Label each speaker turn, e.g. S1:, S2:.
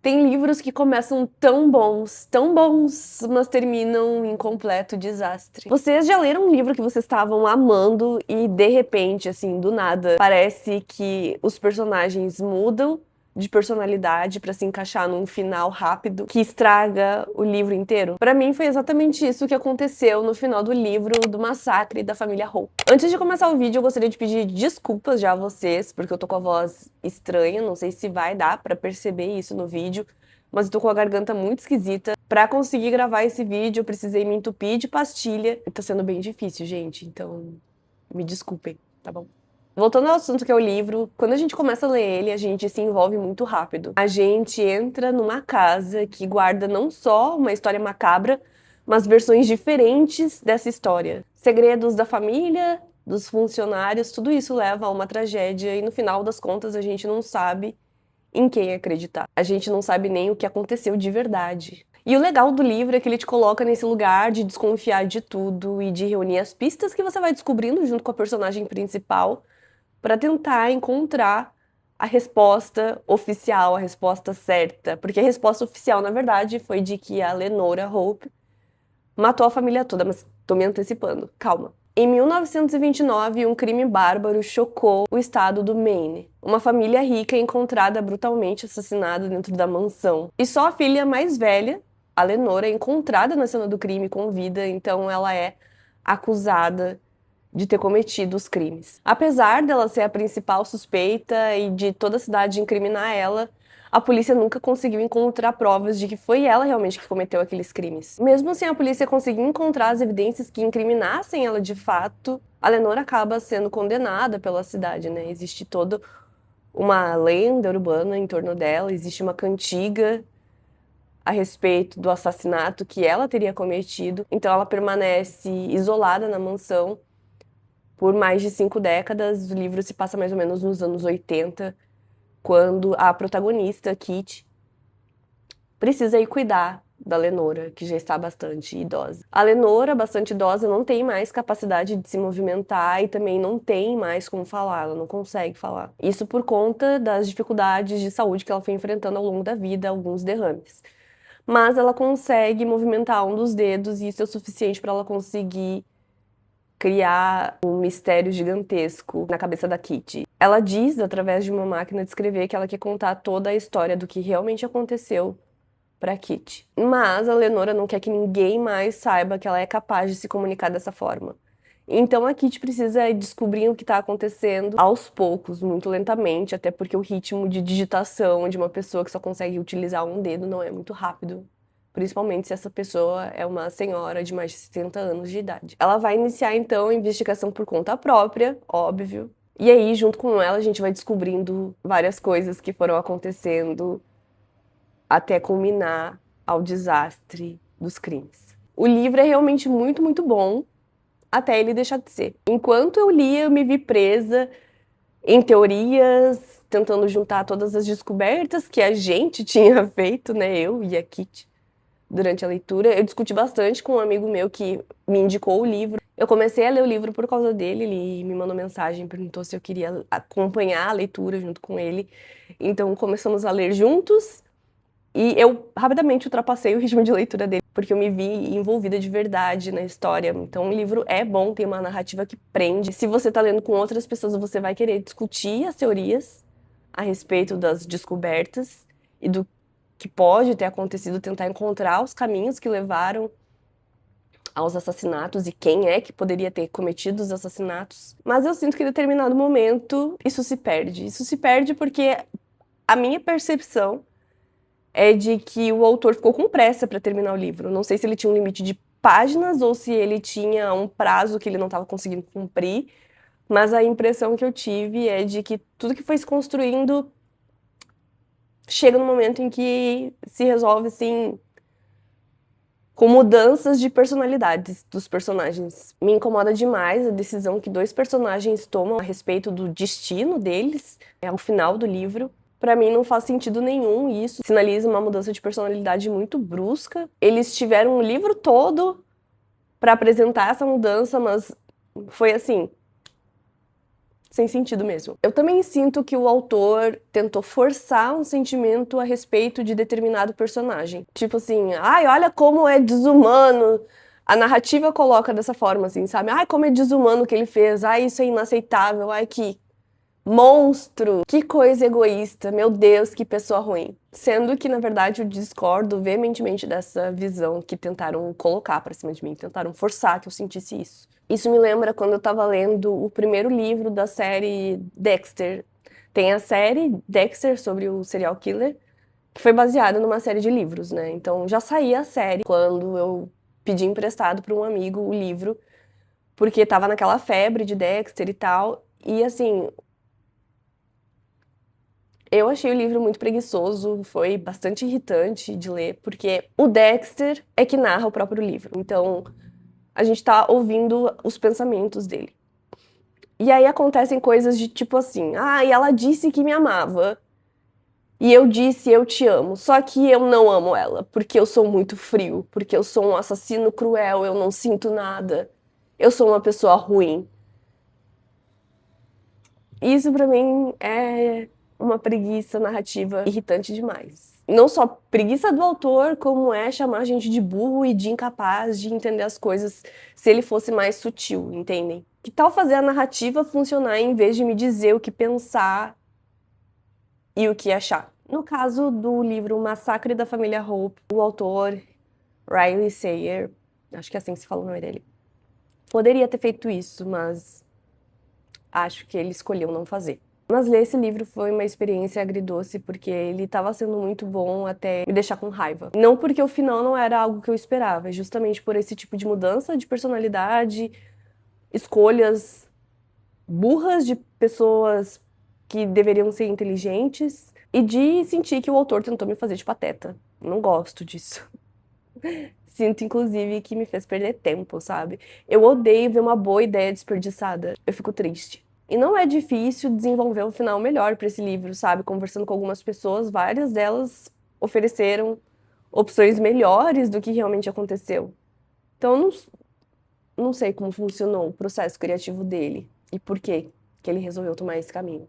S1: Tem livros que começam tão bons, mas terminam em completo desastre. Vocês já leram um livro que vocês estavam amando e de repente, assim, do nada, parece que os personagens mudam de personalidade pra se encaixar num final rápido que estraga o livro inteiro? Pra mim foi exatamente isso que aconteceu no final do livro do Massacre da Família Hope. Antes de começar o vídeo, eu gostaria de pedir desculpas já a vocês, porque eu tô com a voz estranha, não sei se vai dar pra perceber isso no vídeo, mas eu tô com a garganta muito esquisita. Pra conseguir gravar esse vídeo, eu precisei me entupir de pastilha. E tá sendo bem difícil, gente, então me desculpem, tá bom? Voltando ao assunto que é o livro, quando a gente começa a ler ele, a gente se envolve muito rápido. A gente entra numa casa que guarda não só uma história macabra, mas versões diferentes dessa história. Segredos da família, dos funcionários, tudo isso leva a uma tragédia e no final das contas a gente não sabe em quem acreditar. A gente não sabe nem o que aconteceu de verdade. E o legal do livro é que ele te coloca nesse lugar de desconfiar de tudo e de reunir as pistas que você vai descobrindo junto com a personagem principal para tentar encontrar a resposta oficial, a resposta certa. Porque a resposta oficial, na verdade, foi de que a Lenora Hope matou a família toda, mas tô me antecipando, calma. Em 1929, um crime bárbaro chocou o estado do Maine. Uma família rica é encontrada brutalmente assassinada dentro da mansão. E só a filha mais velha, a Lenora, é encontrada na cena do crime com vida, então ela é acusada de ter cometido os crimes. Apesar dela ser a principal suspeita e de toda a cidade incriminar ela, a polícia nunca conseguiu encontrar provas de que foi ela realmente que cometeu aqueles crimes. Mesmo sem a polícia conseguir encontrar as evidências que incriminassem ela de fato, a Lenora acaba sendo condenada pela cidade, né? Existe toda uma lenda urbana em torno dela, existe uma cantiga a respeito do assassinato que ela teria cometido, então ela permanece isolada na mansão por mais de 5 décadas. O livro se passa mais ou menos nos anos 80, quando a protagonista, Kitty, precisa ir cuidar da Lenora, que já está bastante idosa. A Lenora, bastante idosa, não tem mais capacidade de se movimentar e também não tem mais como falar, ela não consegue falar. Isso por conta das dificuldades de saúde que ela foi enfrentando ao longo da vida, alguns derrames. Mas ela consegue movimentar um dos dedos e isso é o suficiente para ela conseguir criar um mistério gigantesco na cabeça da Kitty. Ela diz, através de uma máquina de escrever, que ela quer contar toda a história do que realmente aconteceu para Kitty. Mas a Lenora não quer que ninguém mais saiba que ela é capaz de se comunicar dessa forma. Então a Kitty precisa descobrir o que está acontecendo aos poucos, muito lentamente, até porque o ritmo de digitação de uma pessoa que só consegue utilizar um dedo não é muito rápido. Principalmente se essa pessoa é uma senhora de mais de 70 anos de idade. Ela vai iniciar então a investigação por conta própria, óbvio. E aí, junto com ela, a gente vai descobrindo várias coisas que foram acontecendo até culminar ao desastre dos crimes. O livro é realmente muito, muito bom, até ele deixar de ser. Enquanto eu lia, eu me vi presa em teorias, tentando juntar todas as descobertas que a gente tinha feito, né? Eu e a Kitty, durante a leitura. Eu discuti bastante com um amigo meu que me indicou o livro. Eu comecei a ler o livro por causa dele, ele me mandou mensagem, perguntou se eu queria acompanhar a leitura junto com ele. Então começamos a ler juntos. E eu rapidamente ultrapassei o ritmo de leitura dele, porque eu me vi envolvida de verdade na história. Então o livro é bom, tem uma narrativa que prende. Se você tá lendo com outras pessoas, você vai querer discutir as teorias a respeito das descobertas e do que pode ter acontecido, tentar encontrar os caminhos que levaram aos assassinatos e quem é que poderia ter cometido os assassinatos. Mas eu sinto que em determinado momento isso se perde. Isso se perde porque a minha percepção é de que o autor ficou com pressa para terminar o livro. Não sei se ele tinha um limite de páginas ou se ele tinha um prazo que ele não estava conseguindo cumprir, mas a impressão que eu tive é de que tudo que foi se construindo chega no momento em que se resolve, assim, com mudanças de personalidades dos personagens. Me incomoda demais a decisão que dois personagens tomam a respeito do destino deles, ao final do livro. Pra mim não faz sentido nenhum isso. Sinaliza uma mudança de personalidade muito brusca. Eles tiveram um livro todo pra apresentar essa mudança, mas foi assim, sem sentido mesmo. Eu também sinto que o autor tentou forçar um sentimento a respeito de determinado personagem. Tipo assim, ai, olha como é desumano. A narrativa coloca dessa forma, assim, sabe? Ai, como é desumano o que ele fez. Ai, isso é inaceitável. Ai, que monstro. Que coisa egoísta. Meu Deus, que pessoa ruim. Sendo que, na verdade, eu discordo veementemente dessa visão que tentaram colocar pra cima de mim. Tentaram forçar que eu sentisse isso. Isso me lembra quando eu tava lendo o primeiro livro da série Dexter. Tem a série Dexter sobre o serial killer, que foi baseada numa série de livros, né? Então já saía a série quando eu pedi emprestado para um amigo o livro, porque tava naquela febre de Dexter e tal. E assim, eu achei o livro muito preguiçoso, foi bastante irritante de ler, porque o Dexter é que narra o próprio livro. Então, a gente tá ouvindo os pensamentos dele. E aí acontecem coisas de tipo assim, ah, e ela disse que me amava. E eu disse eu te amo. Só que eu não amo ela, porque eu sou muito frio, porque eu sou um assassino cruel, eu não sinto nada. Eu sou uma pessoa ruim. Isso pra mim é uma preguiça narrativa irritante demais. Não só preguiça do autor, como é chamar a gente de burro e de incapaz de entender as coisas se ele fosse mais sutil, entendem? Que tal fazer a narrativa funcionar em vez de me dizer o que pensar e o que achar? No caso do livro Massacre da Família Hope, o autor Riley Sayer, acho que é assim que se fala o nome dele, poderia ter feito isso, mas acho que ele escolheu não fazer. Mas ler esse livro foi uma experiência agridoce, porque ele estava sendo muito bom até me deixar com raiva. Não porque o final não era algo que eu esperava, é justamente por esse tipo de mudança de personalidade, escolhas burras de pessoas que deveriam ser inteligentes, e de sentir que o autor tentou me fazer de pateta. Não gosto disso. Sinto, inclusive, que me fez perder tempo, sabe? Eu odeio ver uma boa ideia desperdiçada. Eu fico triste. E não é difícil desenvolver um final melhor para esse livro, sabe? Conversando com algumas pessoas, várias delas ofereceram opções melhores do que realmente aconteceu. Então, eu não sei como funcionou o processo criativo dele e por que ele resolveu tomar esse caminho.